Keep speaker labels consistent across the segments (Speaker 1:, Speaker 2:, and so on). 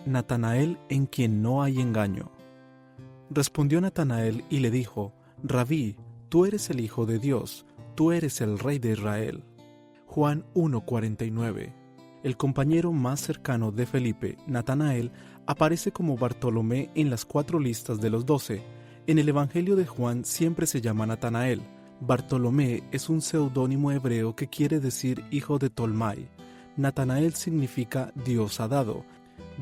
Speaker 1: Natanael en quien no hay engaño. Respondió Natanael y le dijo: Rabí, tú eres el Hijo de Dios, tú eres el Rey de Israel. Juan 1:49. El compañero más cercano de Felipe, Natanael, aparece como Bartolomé en las 4 listas de los 12. En el Evangelio de Juan siempre se llama Natanael. Bartolomé es un seudónimo hebreo que quiere decir hijo de Tolmai. Natanael significa Dios ha dado,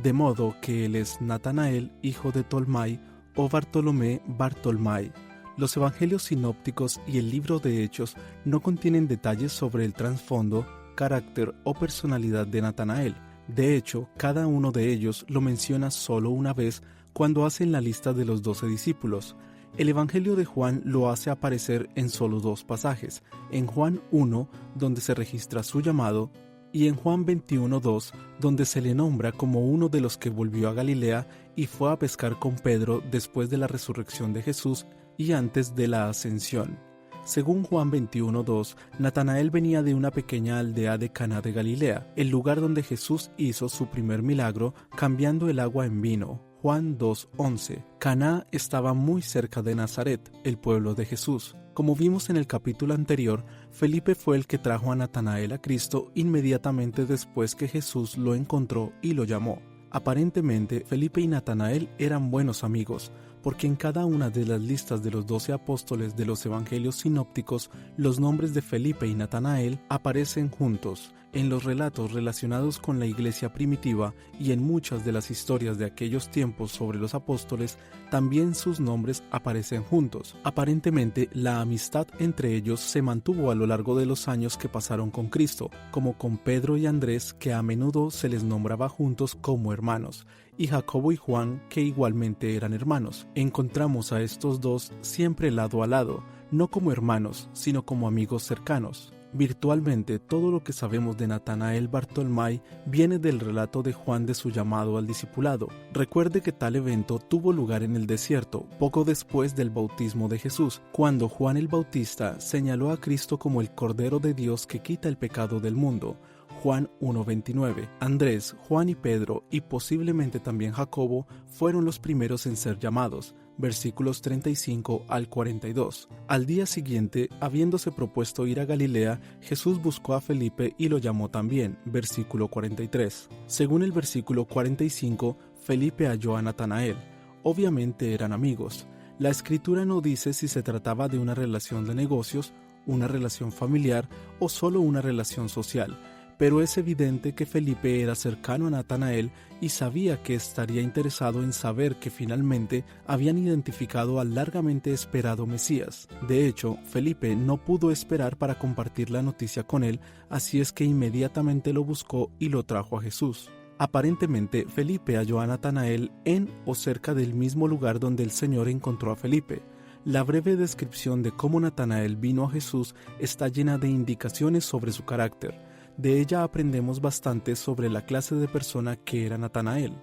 Speaker 1: de modo que él es Natanael, hijo de Tolmai, o Bartolomé, Bartolmai. Los evangelios sinópticos y el libro de Hechos no contienen detalles sobre el trasfondo, carácter o personalidad de Natanael. De hecho, cada uno de ellos lo menciona solo una vez cuando hacen la lista de los 12 discípulos. El Evangelio de Juan lo hace aparecer en solo 2 pasajes, en Juan 1, donde se registra su llamado, y en Juan 21:2, donde se le nombra como uno de los que volvió a Galilea y fue a pescar con Pedro después de la resurrección de Jesús y antes de la ascensión. Según Juan 21:2, Natanael venía de una pequeña aldea de Caná de Galilea, el lugar donde Jesús hizo su primer milagro cambiando el agua en vino. Juan 2:11. Caná estaba muy cerca de Nazaret, el pueblo de Jesús. Como vimos en el capítulo anterior, Felipe fue el que trajo a Natanael a Cristo inmediatamente después que Jesús lo encontró y lo llamó. Aparentemente, Felipe y Natanael eran buenos amigos, porque en cada una de las listas de los 12 apóstoles de los evangelios sinópticos, los nombres de Felipe y Natanael aparecen juntos. En los relatos relacionados con la iglesia primitiva y en muchas de las historias de aquellos tiempos sobre los apóstoles, también sus nombres aparecen juntos. Aparentemente, la amistad entre ellos se mantuvo a lo largo de los años que pasaron con Cristo, como con Pedro y Andrés, que a menudo se les nombraba juntos como hermanos, y Jacobo y Juan, que igualmente eran hermanos. Encontramos a estos dos siempre lado a lado, no como hermanos, sino como amigos cercanos. Virtualmente todo lo que sabemos de Natanael Bartolmai viene del relato de Juan de su llamado al discipulado. Recuerde que tal evento tuvo lugar en el desierto, poco después del bautismo de Jesús, cuando Juan el Bautista señaló a Cristo como el Cordero de Dios que quita el pecado del mundo. Juan 1:29. Andrés, Juan y Pedro, y posiblemente también Jacobo, fueron los primeros en ser llamados. Versículos 35 al 42. Al día siguiente, habiéndose propuesto ir a Galilea, Jesús buscó a Felipe y lo llamó también. Versículo 43. Según el versículo 45, Felipe halló a Natanael. Obviamente eran amigos. La escritura no dice si se trataba de una relación de negocios, una relación familiar o solo una relación social. Pero es evidente que Felipe era cercano a Natanael y sabía que estaría interesado en saber que finalmente habían identificado al largamente esperado Mesías. De hecho, Felipe no pudo esperar para compartir la noticia con él, así es que inmediatamente lo buscó y lo trajo a Jesús. Aparentemente, Felipe halló a Natanael en o cerca del mismo lugar donde el Señor encontró a Felipe. La breve descripción de cómo Natanael vino a Jesús está llena de indicaciones sobre su carácter. De ella aprendemos bastante sobre la clase de persona que era Natanael.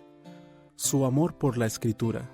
Speaker 1: Su amor por la Escritura.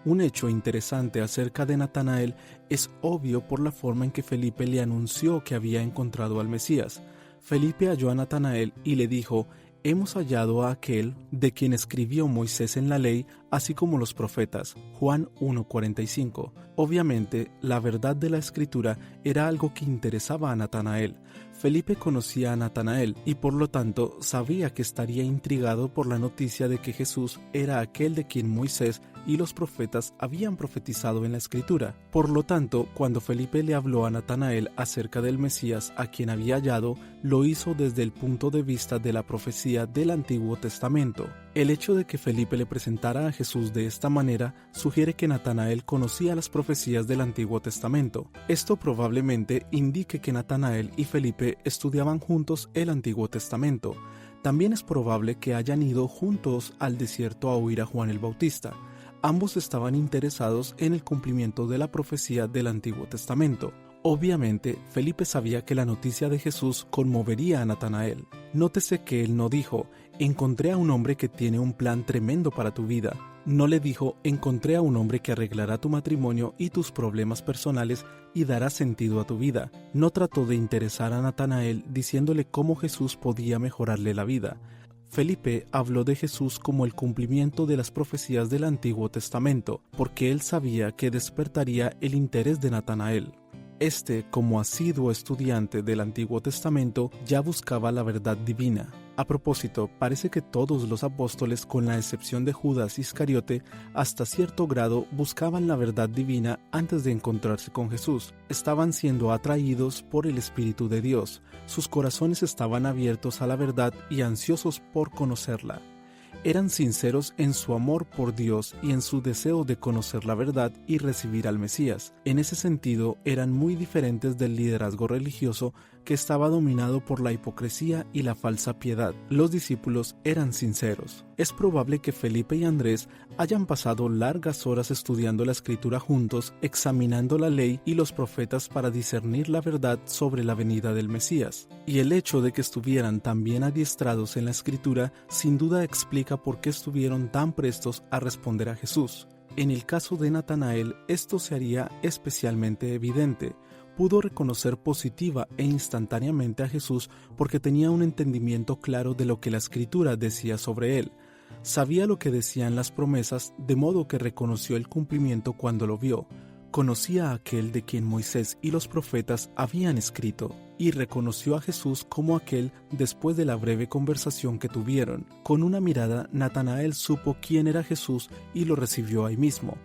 Speaker 1: Un hecho interesante acerca de Natanael es obvio por la forma en que Felipe le anunció que había encontrado al Mesías. Felipe halló a Natanael y le dijo: «Hemos hallado a aquel de quien escribió Moisés en la ley, así como los profetas». Juan 1:45. Obviamente, la verdad de la Escritura era algo que interesaba a Natanael. Felipe conocía a Natanael y por lo tanto sabía que estaría intrigado por la noticia de que Jesús era aquel de quien Moisés y los profetas habían profetizado en la Escritura. Por lo tanto, cuando Felipe le habló a Natanael acerca del Mesías a quien había hallado, lo hizo desde el punto de vista de la profecía del Antiguo Testamento. El hecho de que Felipe le presentara a Jesús de esta manera sugiere que Natanael conocía las profecías del Antiguo Testamento. Esto probablemente indique que Natanael y Felipe estudiaban juntos el Antiguo Testamento. También es probable que hayan ido juntos al desierto a oír a Juan el Bautista. Ambos estaban interesados en el cumplimiento de la profecía del Antiguo Testamento. Obviamente, Felipe sabía que la noticia de Jesús conmovería a Natanael. Nótese que él no dijo: «Encontré a un hombre que tiene un plan tremendo para tu vida». No le dijo: «Encontré a un hombre que arreglará tu matrimonio y tus problemas personales y dará sentido a tu vida». No trató de interesar a Natanael diciéndole cómo Jesús podía mejorarle la vida. Felipe habló de Jesús como el cumplimiento de las profecías del Antiguo Testamento, porque él sabía que despertaría el interés de Natanael. Este, como asiduo estudiante del Antiguo Testamento, ya buscaba la verdad divina. A propósito, parece que todos los apóstoles, con la excepción de Judas Iscariote, hasta cierto grado buscaban la verdad divina antes de encontrarse con Jesús. Estaban siendo atraídos por el Espíritu de Dios. Sus corazones estaban abiertos a la verdad y ansiosos por conocerla. Eran sinceros en su amor por Dios y en su deseo de conocer la verdad y recibir al Mesías. En ese sentido, eran muy diferentes del liderazgo religioso que estaba dominado por la hipocresía y la falsa piedad. Los discípulos eran sinceros. Es probable que Felipe y Andrés hayan pasado largas horas estudiando la Escritura juntos, examinando la ley y los profetas para discernir la verdad sobre la venida del Mesías. Y el hecho de que estuvieran tan bien adiestrados en la Escritura sin duda explica por qué estuvieron tan prestos a responder a Jesús. En el caso de Natanael, esto se haría especialmente evidente. Pudo reconocer positiva e instantáneamente a Jesús porque tenía un entendimiento claro de lo que la Escritura decía sobre él. Sabía lo que decían las promesas, de modo que reconoció el cumplimiento cuando lo vio. Conocía a aquel de quien Moisés y los profetas habían escrito, y reconoció a Jesús como aquel después de la breve conversación que tuvieron. Con una mirada, Natanael supo quién era Jesús y lo recibió ahí mismo.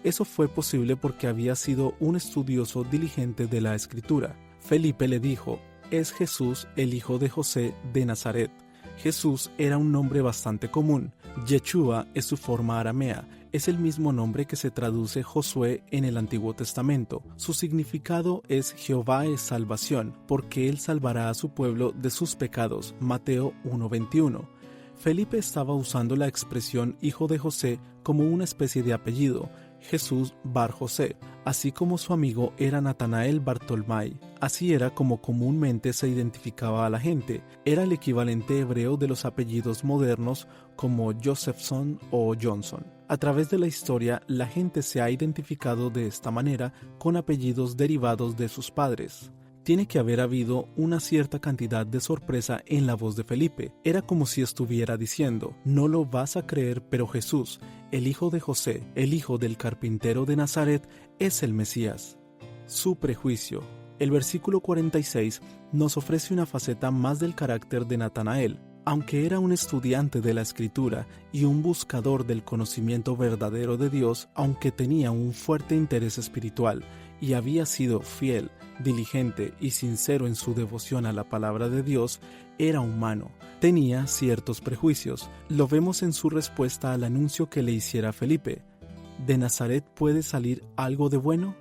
Speaker 1: Eso fue posible porque había sido un estudioso diligente de la Escritura. Felipe le dijo: «Es Jesús, el hijo de José de Nazaret». Jesús era un nombre bastante común. Yeshua es su forma aramea. Es el mismo nombre que se traduce Josué en el Antiguo Testamento. Su significado es Jehová es salvación, porque él salvará a su pueblo de sus pecados. Mateo 1:21. Felipe estaba usando la expresión hijo de José como una especie de apellido, Jesús Bar José, así como su amigo era Natanael Bartolmai. Así era como comúnmente se identificaba a la gente. Era el equivalente hebreo de los apellidos modernos como Josephson o Johnson. A través de la historia, la gente se ha identificado de esta manera con apellidos derivados de sus padres. Tiene que haber habido una cierta cantidad de sorpresa en la voz de Felipe. Era como si estuviera diciendo: «No lo vas a creer, pero Jesús, el hijo de José, el hijo del carpintero de Nazaret, es el Mesías». Su prejuicio. El versículo 46 nos ofrece una faceta más del carácter de Natanael. Aunque era un estudiante de la Escritura y un buscador del conocimiento verdadero de Dios, aunque tenía un fuerte interés espiritual y había sido fiel, diligente y sincero en su devoción a la palabra de Dios, era humano. Tenía ciertos prejuicios. Lo vemos en su respuesta al anuncio que le hiciera Felipe: ¿de Nazaret puede salir algo de bueno?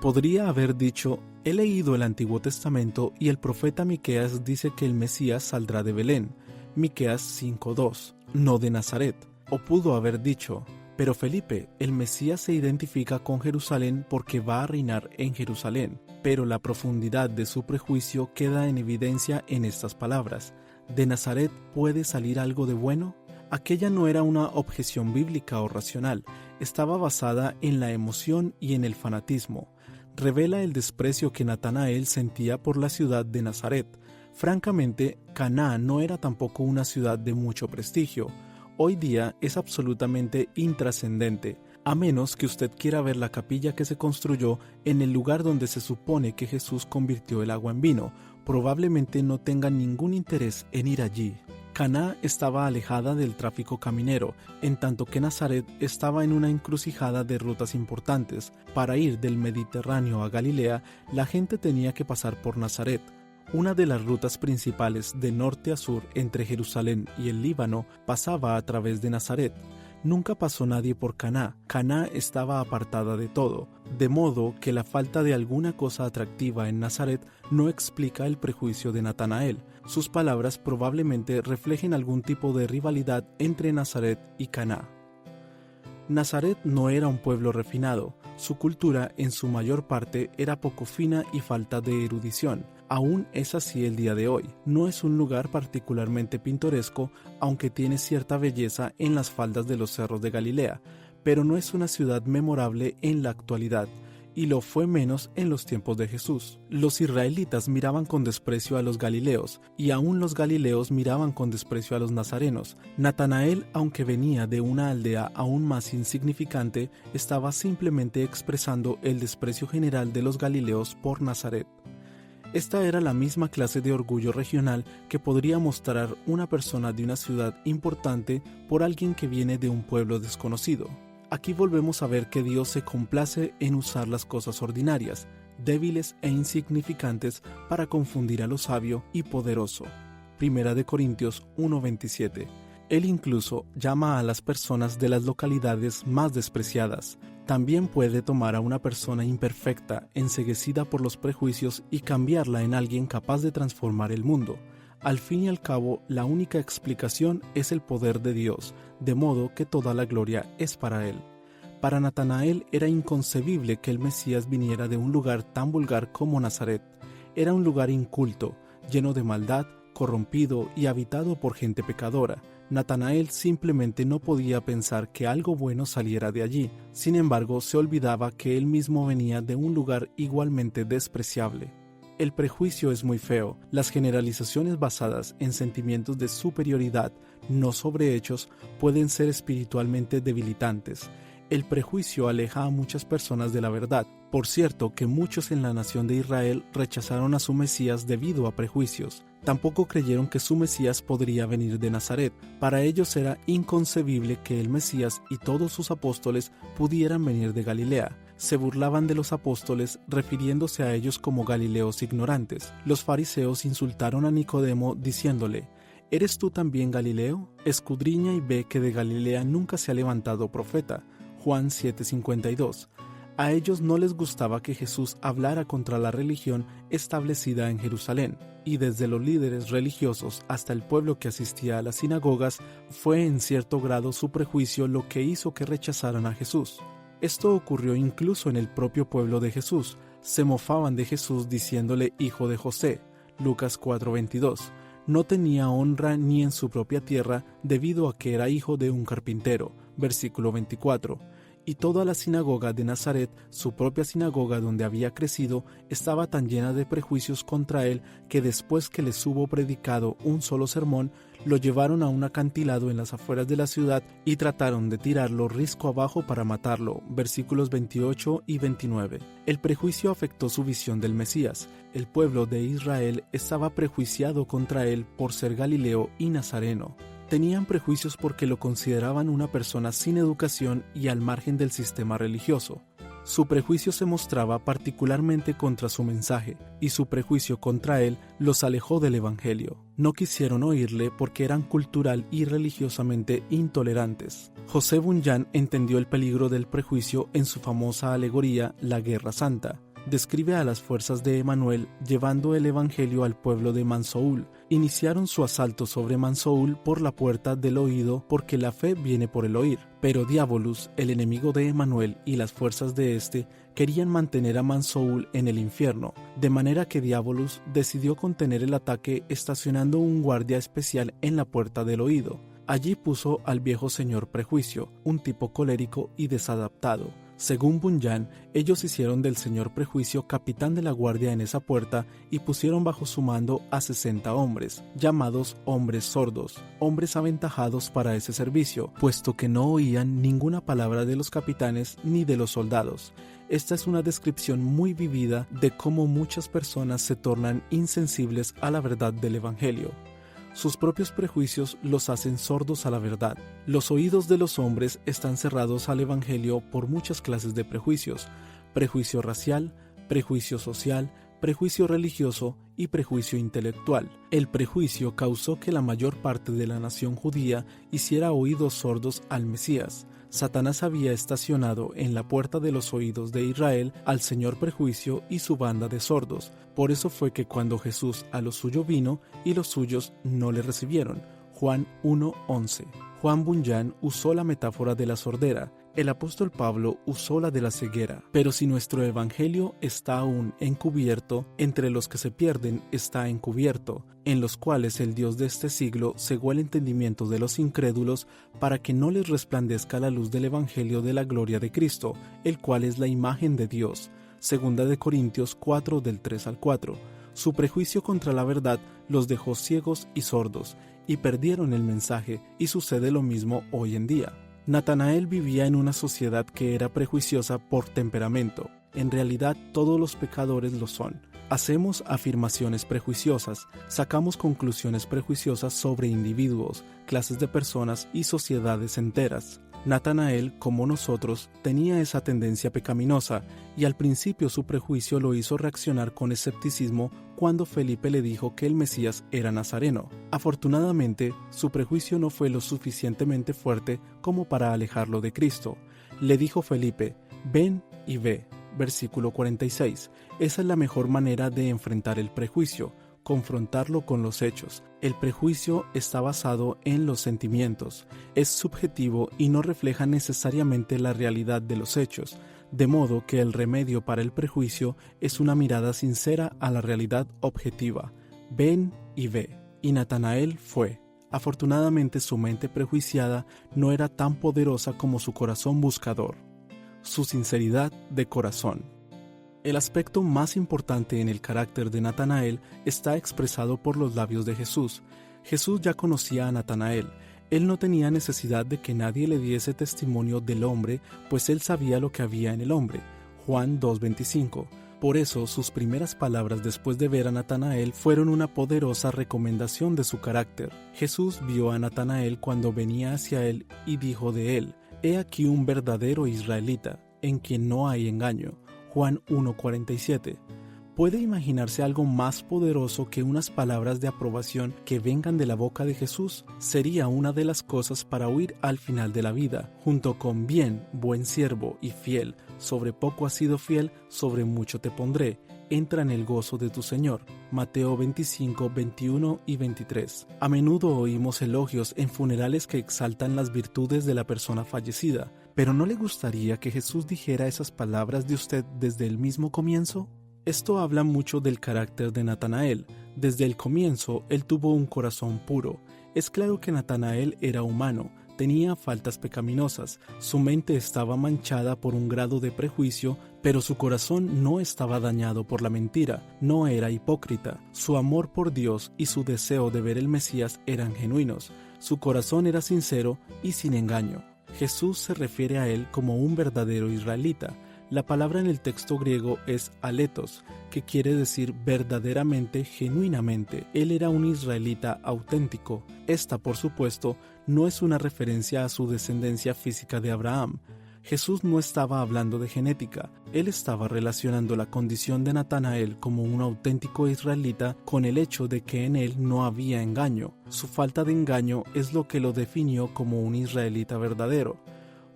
Speaker 1: Podría haber dicho: he leído el Antiguo Testamento y el profeta Miqueas dice que el Mesías saldrá de Belén. Miqueas 5:2, no de Nazaret. O pudo haber dicho: pero Felipe, el Mesías se identifica con Jerusalén porque va a reinar en Jerusalén. Pero la profundidad de su prejuicio queda en evidencia en estas palabras: ¿de Nazaret puede salir algo de bueno? Aquella no era una objeción bíblica o racional, estaba basada en la emoción y en el fanatismo. Revela el desprecio que Natanael sentía por la ciudad de Nazaret. Francamente, Caná no era tampoco una ciudad de mucho prestigio. Hoy día es absolutamente intrascendente, a menos que usted quiera ver la capilla que se construyó en el lugar donde se supone que Jesús convirtió el agua en vino. Probablemente no tenga ningún interés en ir allí. Caná estaba alejada del tráfico caminero, en tanto que Nazaret estaba en una encrucijada de rutas importantes. Para ir del Mediterráneo a Galilea, la gente tenía que pasar por Nazaret. Una de las rutas principales de norte a sur entre Jerusalén y el Líbano pasaba a través de Nazaret. Nunca pasó nadie por Caná. Caná estaba apartada de todo, de modo que la falta de alguna cosa atractiva en Nazaret no explica el prejuicio de Natanael. Sus palabras probablemente reflejen algún tipo de rivalidad entre Nazaret y Caná. Nazaret no era un pueblo refinado. Su cultura en su mayor parte era poco fina y falta de erudición. Aún es así el día de hoy. No es un lugar particularmente pintoresco, aunque tiene cierta belleza en las faldas de los cerros de Galilea, pero no es una ciudad memorable en la actualidad. y lo fue menos en los tiempos de Jesús. Los israelitas miraban con desprecio a los galileos, y aún los galileos miraban con desprecio a los nazarenos. Natanael, aunque venía de una aldea aún más insignificante, estaba simplemente expresando el desprecio general de los galileos por Nazaret. Esta era la misma clase de orgullo regional que podría mostrar una persona de una ciudad importante por alguien que viene de un pueblo desconocido. Aquí volvemos a ver que Dios se complace en usar las cosas ordinarias, débiles e insignificantes para confundir a lo sabio y poderoso. Primera de Corintios 1:27. Él incluso llama a las personas de las localidades más despreciadas. También puede tomar a una persona imperfecta, enceguecida por los prejuicios, y cambiarla en alguien capaz de transformar el mundo. Al fin y al cabo, la única explicación es el poder de Dios, de modo que toda la gloria es para Él. Para Natanael era inconcebible que el Mesías viniera de un lugar tan vulgar como Nazaret. Era un lugar inculto, lleno de maldad, corrompido y habitado por gente pecadora. Natanael simplemente no podía pensar que algo bueno saliera de allí. Sin embargo, se olvidaba que él mismo venía de un lugar igualmente despreciable. El prejuicio es muy feo. Las generalizaciones basadas en sentimientos de superioridad, no sobre hechos, pueden ser espiritualmente debilitantes. El prejuicio aleja a muchas personas de la verdad. Por cierto, que muchos en la nación de Israel rechazaron a su Mesías debido a prejuicios. Tampoco creyeron que su Mesías podría venir de Nazaret. Para ellos era inconcebible que el Mesías y todos sus apóstoles pudieran venir de Galilea. Se burlaban de los apóstoles refiriéndose a ellos como galileos ignorantes. Los fariseos insultaron a Nicodemo diciéndole: ¿Eres tú también Galileo? Escudriña y ve que de Galilea nunca se ha levantado profeta. Juan 7:52. A ellos no les gustaba que Jesús hablara contra la religión establecida en Jerusalén, y desde los líderes religiosos hasta el pueblo que asistía a las sinagogas, fue en cierto grado su prejuicio lo que hizo que rechazaran a Jesús. Esto ocurrió incluso en el propio pueblo de Jesús. Se mofaban de Jesús diciéndole hijo de José. Lucas 4:22. No tenía honra ni en su propia tierra debido a que era hijo de un carpintero. Versículo 24. Y toda la sinagoga de Nazaret, su propia sinagoga donde había crecido, estaba tan llena de prejuicios contra él que después que les hubo predicado un solo sermón, lo llevaron a un acantilado en las afueras de la ciudad y trataron de tirarlo risco abajo para matarlo. Versículos 28 y 29. El prejuicio afectó su visión del Mesías. El pueblo de Israel estaba prejuiciado contra él por ser galileo y nazareno. Tenían prejuicios porque lo consideraban una persona sin educación y al margen del sistema religioso. Su prejuicio se mostraba particularmente contra su mensaje, y su prejuicio contra él los alejó del Evangelio. No quisieron oírle porque eran cultural y religiosamente intolerantes. José Bunyan entendió el peligro del prejuicio en su famosa alegoría La Guerra Santa. Describe a las fuerzas de Emanuel llevando el Evangelio al pueblo de Mansoul. Iniciaron su asalto sobre Mansoul por la puerta del oído porque la fe viene por el oír. Pero Diabolus, el enemigo de Emanuel y las fuerzas de éste, querían mantener a Mansoul en el infierno, de manera que Diabolus decidió contener el ataque estacionando un guardia especial en la puerta del oído. Allí puso al viejo señor Prejuicio, un tipo colérico y desadaptado. Según Bunyan, ellos hicieron del señor Prejuicio capitán de la guardia en esa puerta y pusieron bajo su mando a 60 hombres, llamados hombres sordos, hombres aventajados para ese servicio, puesto que no oían ninguna palabra de los capitanes ni de los soldados. Esta es una descripción muy vivida de cómo muchas personas se tornan insensibles a la verdad del Evangelio. Sus propios prejuicios los hacen sordos a la verdad. Los oídos de los hombres están cerrados al Evangelio por muchas clases de prejuicios: prejuicio racial, prejuicio social, prejuicio religioso y prejuicio intelectual. El prejuicio causó que la mayor parte de la nación judía hiciera oídos sordos al Mesías. Satanás había estacionado en la puerta de los oídos de Israel al señor Prejuicio y su banda de sordos. Por eso fue que cuando Jesús a lo suyo vino y los suyos no le recibieron. Juan 1:11. Juan Bunyan usó la metáfora de la sordera. El apóstol Pablo usó la de la ceguera. Pero si nuestro evangelio está aún encubierto, entre los que se pierden está encubierto, en los cuales el Dios de este siglo cegó el entendimiento de los incrédulos para que no les resplandezca la luz del evangelio de la gloria de Cristo, el cual es la imagen de Dios. Segunda de Corintios 4 del 3 al 4. Su prejuicio contra la verdad los dejó ciegos y sordos, y perdieron el mensaje, y sucede lo mismo hoy en día. Natanael vivía en una sociedad que era prejuiciosa por temperamento. En realidad todos los pecadores lo son. Hacemos afirmaciones prejuiciosas, sacamos conclusiones prejuiciosas sobre individuos, clases de personas y sociedades enteras. Natanael, como nosotros, tenía esa tendencia pecaminosa, y al principio su prejuicio lo hizo reaccionar con escepticismo cuando Felipe le dijo que el Mesías era nazareno. Afortunadamente, su prejuicio no fue lo suficientemente fuerte como para alejarlo de Cristo. Le dijo Felipe: «Ven y ve». Versículo 46. Esa es la mejor manera de enfrentar el prejuicio, confrontarlo con los hechos. El prejuicio está basado en los sentimientos, es subjetivo y no refleja necesariamente la realidad de los hechos, de modo que el remedio para el prejuicio es una mirada sincera a la realidad objetiva. Ven y ve. Y Natanael fue. Afortunadamente su mente prejuiciada no era tan poderosa como su corazón buscador. Su sinceridad de corazón. El aspecto más importante en el carácter de Natanael está expresado por los labios de Jesús. Jesús ya conocía a Natanael. Él no tenía necesidad de que nadie le diese testimonio del hombre, pues él sabía lo que había en el hombre. Juan 2:25. Por eso sus primeras palabras después de ver a Natanael fueron una poderosa recomendación de su carácter. Jesús vio a Natanael cuando venía hacia él y dijo de él: «He aquí un verdadero israelita, en quien no hay engaño». Juan 1:47. ¿Puede imaginarse algo más poderoso que unas palabras de aprobación que vengan de la boca de Jesús? Sería una de las cosas para huir al final de la vida, junto con «bien, buen siervo y fiel, sobre poco has sido fiel, sobre mucho te pondré, entra en el gozo de tu Señor». Mateo 25, 21 y 23. A menudo oímos elogios en funerales que exaltan las virtudes de la persona fallecida, pero ¿no le gustaría que Jesús dijera esas palabras de usted desde el mismo comienzo? Esto habla mucho del carácter de Natanael. Desde el comienzo, él tuvo un corazón puro. Es claro que Natanael era humano, tenía faltas pecaminosas, su mente estaba manchada por un grado de prejuicio, pero su corazón no estaba dañado por la mentira, no era hipócrita. Su amor por Dios y su deseo de ver el Mesías eran genuinos, su corazón era sincero y sin engaño. Jesús se refiere a él como un verdadero israelita. La palabra en el texto griego es aletos, que quiere decir verdaderamente, genuinamente. Él era un israelita auténtico. Esta, por supuesto, no es una referencia a su descendencia física de Abraham. Jesús no estaba hablando de genética. Él estaba relacionando la condición de Natanael como un auténtico israelita con el hecho de que en él no había engaño. Su falta de engaño es lo que lo definió como un israelita verdadero.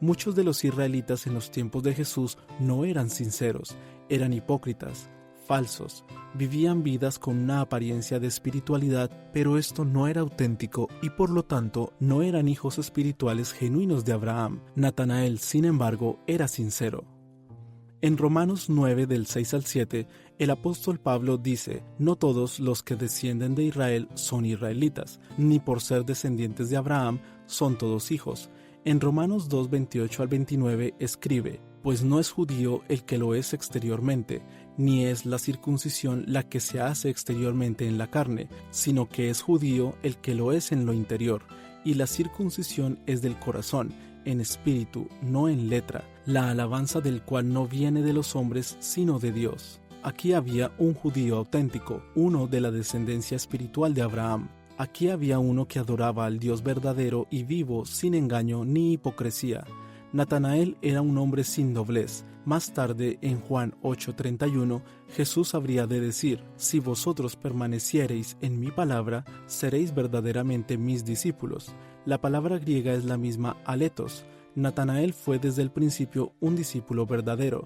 Speaker 1: Muchos de los israelitas en los tiempos de Jesús no eran sinceros, eran hipócritas, falsos, vivían vidas con una apariencia de espiritualidad, pero esto no era auténtico y por lo tanto no eran hijos espirituales genuinos de Abraham. Natanael, sin embargo, era sincero. En Romanos 9 del 6 al 7, el apóstol Pablo dice: «No todos los que descienden de Israel son israelitas, ni por ser descendientes de Abraham son todos hijos». En Romanos 2, 28 al 29 escribe: «Pues no es judío el que lo es exteriormente, ni es la circuncisión la que se hace exteriormente en la carne, sino que es judío el que lo es en lo interior, y la circuncisión es del corazón, en espíritu, no en letra, la alabanza del cual no viene de los hombres, sino de Dios». Aquí había un judío auténtico, uno de la descendencia espiritual de Abraham. Aquí había uno que adoraba al Dios verdadero y vivo, sin engaño ni hipocresía. Natanael era un hombre sin doblez. Más tarde, en Juan 8:31, Jesús habría de decir: «Si vosotros permaneciereis en mi palabra, seréis verdaderamente mis discípulos». La palabra griega es la misma aletos. Natanael fue desde el principio un discípulo verdadero.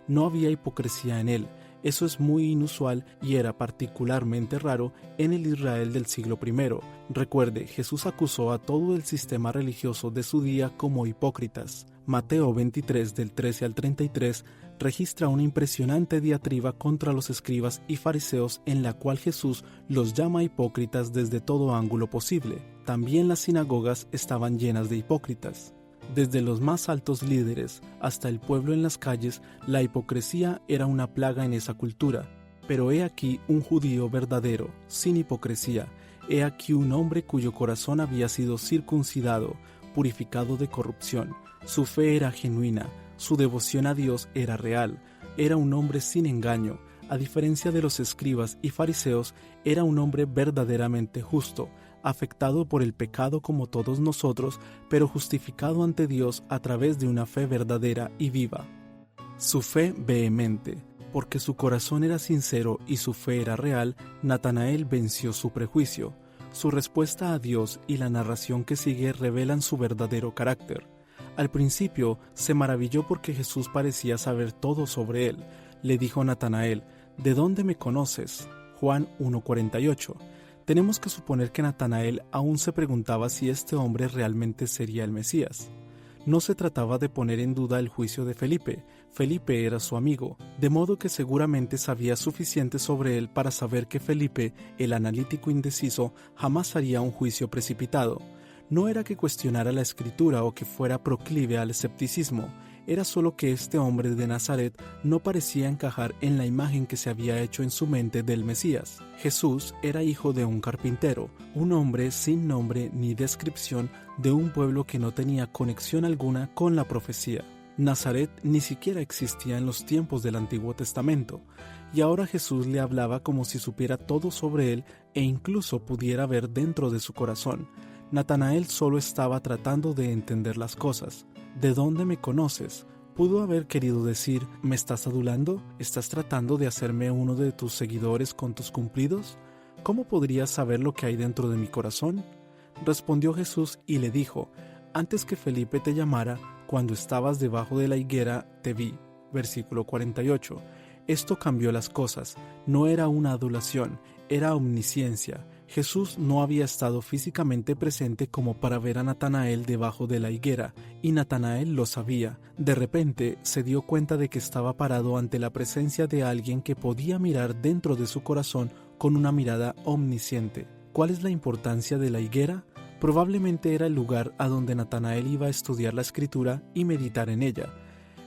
Speaker 1: No había hipocresía en él. Eso es muy inusual y era particularmente raro en el Israel del siglo I. Recuerde, Jesús acusó a todo el sistema religioso de su día como hipócritas. Mateo 23 del 13 al 33 registra una impresionante diatriba contra los escribas y fariseos en la cual Jesús los llama hipócritas desde todo ángulo posible. También las sinagogas estaban llenas de hipócritas. Desde los más altos líderes hasta el pueblo en las calles, la hipocresía era una plaga en esa cultura. Pero he aquí un judío verdadero, sin hipocresía. He aquí un hombre cuyo corazón había sido circuncidado, purificado de corrupción. Su fe era genuina, su devoción a Dios era real. Era un hombre sin engaño. A diferencia de los escribas y fariseos, era un hombre verdaderamente justo, afectado por el pecado como todos nosotros, pero justificado ante Dios a través de una fe verdadera y viva. Su fe vehemente. Porque su corazón era sincero y su fe era real, Natanael venció su prejuicio. Su respuesta a Dios y la narración que sigue revelan su verdadero carácter. Al principio se maravilló porque Jesús parecía saber todo sobre él. Le dijo a Natanael: ¿De dónde me conoces? Juan 1:48. Tenemos que suponer que Natanael aún se preguntaba si este hombre realmente sería el Mesías. No se trataba de poner en duda el juicio de Felipe. Felipe era su amigo, de modo que seguramente sabía suficiente sobre él para saber que Felipe, el analítico indeciso, jamás haría un juicio precipitado. No era que cuestionara la escritura o que fuera proclive al escepticismo, era solo que este hombre de Nazaret no parecía encajar en la imagen que se había hecho en su mente del Mesías. Jesús era hijo de un carpintero, un hombre sin nombre ni descripción de un pueblo que no tenía conexión alguna con la profecía. Nazaret ni siquiera existía en los tiempos del Antiguo Testamento, y ahora Jesús le hablaba como si supiera todo sobre él e incluso pudiera ver dentro de su corazón. Natanael solo estaba tratando de entender las cosas. ¿De dónde me conoces? ¿Pudo haber querido decir: ¿me estás adulando? ¿Estás tratando de hacerme uno de tus seguidores con tus cumplidos? ¿Cómo podrías saber lo que hay dentro de mi corazón? Respondió Jesús y le dijo: antes que Felipe te llamara, cuando estabas debajo de la higuera, te vi. Versículo 48. Esto cambió las cosas. No era una adulación, era omnisciencia. Jesús no había estado físicamente presente como para ver a Natanael debajo de la higuera, y Natanael lo sabía. De repente se dio cuenta de que estaba parado ante la presencia de alguien que podía mirar dentro de su corazón con una mirada omnisciente. ¿Cuál es la importancia de la higuera? Probablemente era el lugar a donde Natanael iba a estudiar la Escritura y meditar en ella.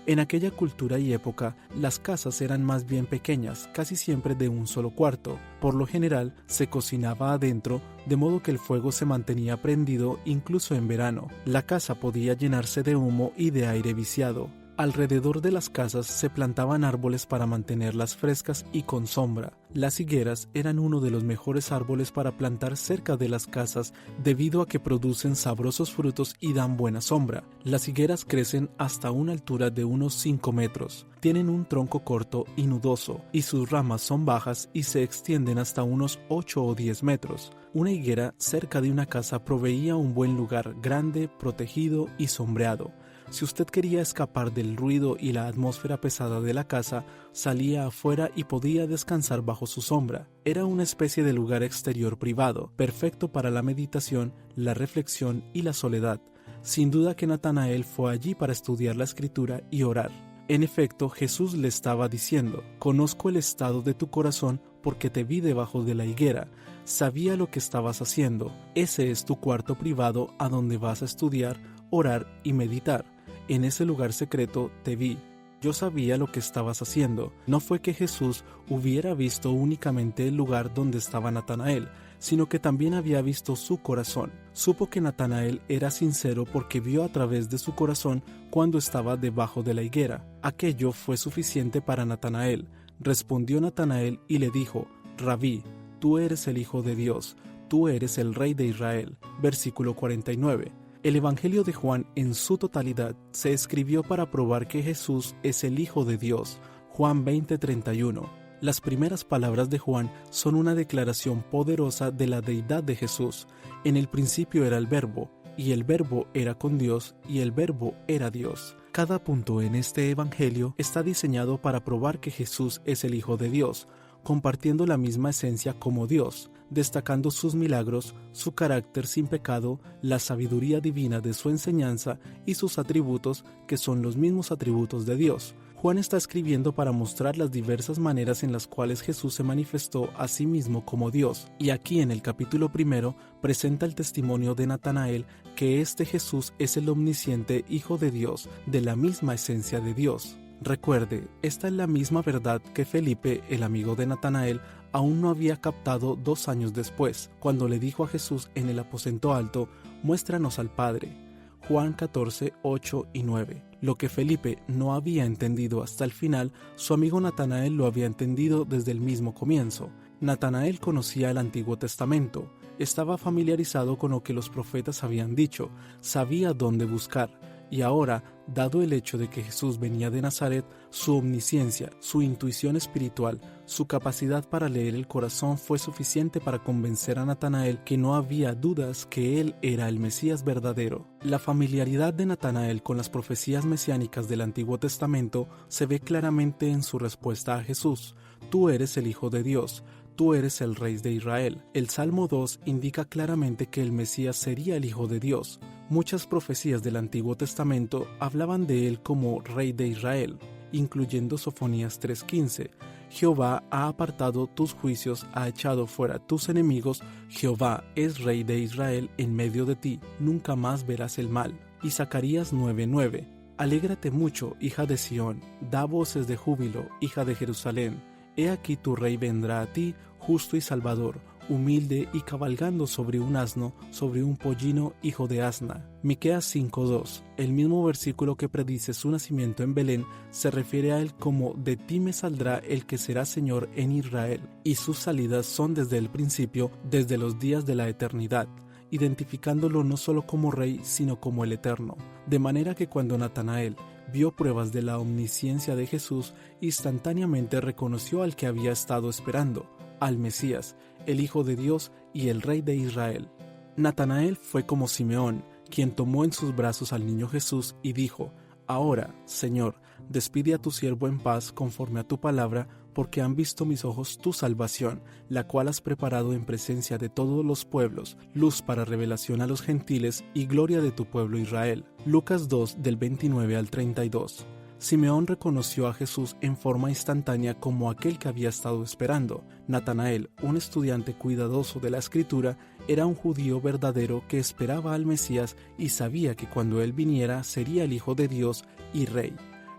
Speaker 1: En aquella cultura y época, las casas eran más bien pequeñas, casi siempre de un solo cuarto. Por lo general, se cocinaba adentro, de modo que el fuego se mantenía prendido incluso en verano. La casa podía llenarse de humo y de aire viciado. Alrededor de las casas se plantaban árboles para mantenerlas frescas y con sombra. Las higueras eran uno de los mejores árboles para plantar cerca de las casas debido a que producen sabrosos frutos y dan buena sombra. Las higueras crecen hasta una altura de unos 5 metros. Tienen un tronco corto y nudoso, y sus ramas son bajas y se extienden hasta unos 8 o 10 metros. Una higuera cerca de una casa proveía un buen lugar grande, protegido y sombreado. Si usted quería escapar del ruido y la atmósfera pesada de la casa, salía afuera y podía descansar bajo su sombra. Era una especie de lugar exterior privado, perfecto para la meditación, la reflexión y la soledad. Sin duda que Natanael fue allí para estudiar la Escritura y orar. En efecto, Jesús le estaba diciendo: conozco el estado de tu corazón porque te vi debajo de la higuera. Sabía lo que estabas haciendo. Ese es tu cuarto privado a donde vas a estudiar, orar y meditar. En ese lugar secreto te vi. Yo sabía lo que estabas haciendo. No fue que Jesús hubiera visto únicamente el lugar donde estaba Natanael, sino que también había visto su corazón. Supo que Natanael era sincero porque vio a través de su corazón cuando estaba debajo de la higuera. Aquello fue suficiente para Natanael. Respondió Natanael y le dijo: Rabí, tú eres el Hijo de Dios, tú eres el Rey de Israel. Versículo 49. El Evangelio de Juan en su totalidad se escribió para probar que Jesús es el Hijo de Dios. Juan 20:31. Las primeras palabras de Juan son una declaración poderosa de la deidad de Jesús. En el principio era el Verbo, y el Verbo era con Dios, y el Verbo era Dios. Cada punto en este Evangelio está diseñado para probar que Jesús es el Hijo de Dios, compartiendo la misma esencia como Dios, destacando sus milagros, su carácter sin pecado, la sabiduría divina de su enseñanza y sus atributos, que son los mismos atributos de Dios. Juan está escribiendo para mostrar las diversas maneras en las cuales Jesús se manifestó a sí mismo como Dios, y aquí en el capítulo 1 presenta el testimonio de Natanael que este Jesús es el omnisciente Hijo de Dios, de la misma esencia de Dios. Recuerde, esta es la misma verdad que Felipe, el amigo de Natanael, aún no había captado 2 años después, cuando le dijo a Jesús en el aposento alto: «Muéstranos al Padre». Juan 14, 8 y 9. Lo que Felipe no había entendido hasta el final, su amigo Natanael lo había entendido desde el mismo comienzo. Natanael conocía el Antiguo Testamento, estaba familiarizado con lo que los profetas habían dicho, sabía dónde buscar, y ahora, dado el hecho de que Jesús venía de Nazaret, su omnisciencia, su intuición espiritual, su capacidad para leer el corazón fue suficiente para convencer a Natanael que no había dudas que él era el Mesías verdadero. La familiaridad de Natanael con las profecías mesiánicas del Antiguo Testamento se ve claramente en su respuesta a Jesús: «Tú eres el Hijo de Dios». Tú eres el Rey de Israel. El Salmo 2 indica claramente que el Mesías sería el Hijo de Dios. Muchas profecías del Antiguo Testamento hablaban de él como Rey de Israel, incluyendo Sofonías 3:15. Jehová ha apartado tus juicios, ha echado fuera tus enemigos. Jehová es Rey de Israel en medio de ti, nunca más verás el mal. Y Zacarías 9:9. Alégrate mucho, hija de Sión, da voces de júbilo, hija de Jerusalén. He aquí tu rey vendrá a ti, justo y salvador, humilde y cabalgando sobre un asno, sobre un pollino, hijo de asna. Miqueas 5:2. El mismo versículo que predice su nacimiento en Belén se refiere a él como: «De ti me saldrá el que será Señor en Israel», y sus salidas son desde el principio, desde los días de la eternidad, identificándolo no solo como rey, sino como el eterno. De manera que cuando Natanael vio pruebas de la omnisciencia de Jesús, instantáneamente reconoció al que había estado esperando, al Mesías, el Hijo de Dios y el Rey de Israel. Natanael fue como Simeón, quien tomó en sus brazos al niño Jesús y dijo: «Ahora, Señor, despide a tu siervo en paz conforme a tu palabra, porque han visto mis ojos tu salvación, la cual has preparado en presencia de todos los pueblos, luz para revelación a los gentiles y gloria de tu pueblo Israel». Lucas 2 del 29 al 32. Simeón reconoció a Jesús en forma instantánea como aquel que había estado esperando. Natanael, un estudiante cuidadoso de la Escritura, era un judío verdadero que esperaba al Mesías y sabía que cuando él viniera sería el Hijo de Dios y Rey.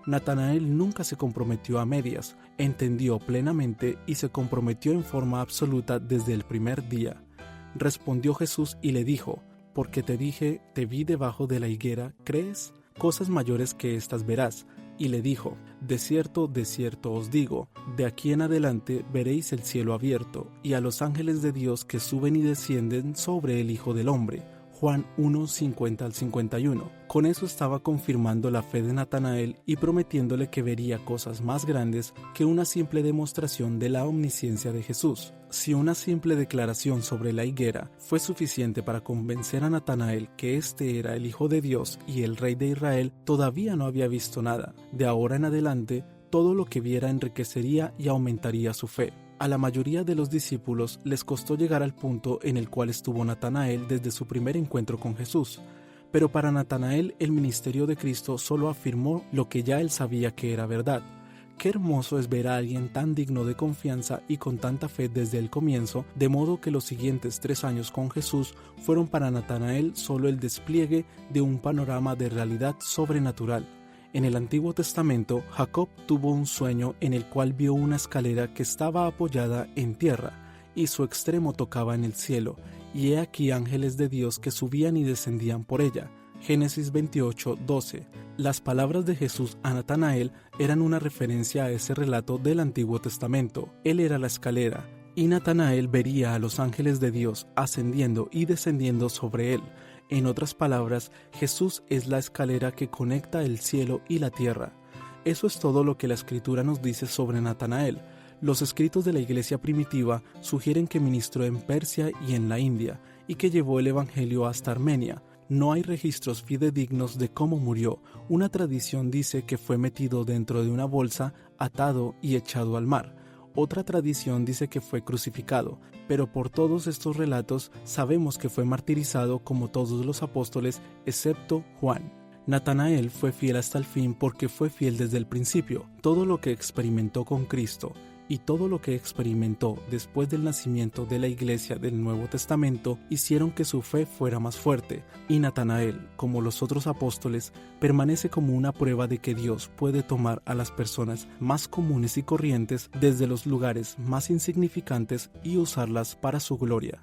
Speaker 1: Natanael nunca se comprometió a medias, entendió plenamente y se comprometió en forma absoluta desde el primer día. Respondió Jesús y le dijo: «Porque te dije, te vi debajo de la higuera, ¿crees? Cosas mayores que estas verás». Y le dijo: de cierto os digo, de aquí en adelante veréis el cielo abierto, y a los ángeles de Dios que suben y descienden sobre el Hijo del Hombre». Juan 1, 50 al 51. Con eso estaba confirmando la fe de Natanael y prometiéndole que vería cosas más grandes que una simple demostración de la omnisciencia de Jesús. Si una simple declaración sobre la higuera fue suficiente para convencer a Natanael que este era el Hijo de Dios y el Rey de Israel, todavía no había visto nada. De ahora en adelante, todo lo que viera enriquecería y aumentaría su fe. A la mayoría de los discípulos les costó llegar al punto en el cual estuvo Natanael desde su primer encuentro con Jesús. Pero para Natanael el ministerio de Cristo solo afirmó lo que ya él sabía que era verdad. Qué hermoso es ver a alguien tan digno de confianza y con tanta fe desde el comienzo, de modo que los siguientes 3 años con Jesús fueron para Natanael solo el despliegue de un panorama de realidad sobrenatural. En el Antiguo Testamento, Jacob tuvo un sueño en el cual vio una escalera que estaba apoyada en tierra, y su extremo tocaba en el cielo, y he aquí ángeles de Dios que subían y descendían por ella. Génesis 28, 12. Las palabras de Jesús a Natanael eran una referencia a ese relato del Antiguo Testamento. Él era la escalera, y Natanael vería a los ángeles de Dios ascendiendo y descendiendo sobre él. En otras palabras, Jesús es la escalera que conecta el cielo y la tierra. Eso es todo lo que la Escritura nos dice sobre Natanael. Los escritos de la iglesia primitiva sugieren que ministró en Persia y en la India, y que llevó el evangelio hasta Armenia. No hay registros fidedignos de cómo murió. Una tradición dice que fue metido dentro de una bolsa, atado y echado al mar. Otra tradición dice que fue crucificado, pero por todos estos relatos sabemos que fue martirizado como todos los apóstoles excepto Juan. Natanael fue fiel hasta el fin porque fue fiel desde el principio. Todo lo que experimentó con Cristo y todo lo que experimentó después del nacimiento de la Iglesia del Nuevo Testamento hicieron que su fe fuera más fuerte, y Natanael, como los otros apóstoles, permanece como una prueba de que Dios puede tomar a las personas más comunes y corrientes desde los lugares más insignificantes y usarlas para su gloria.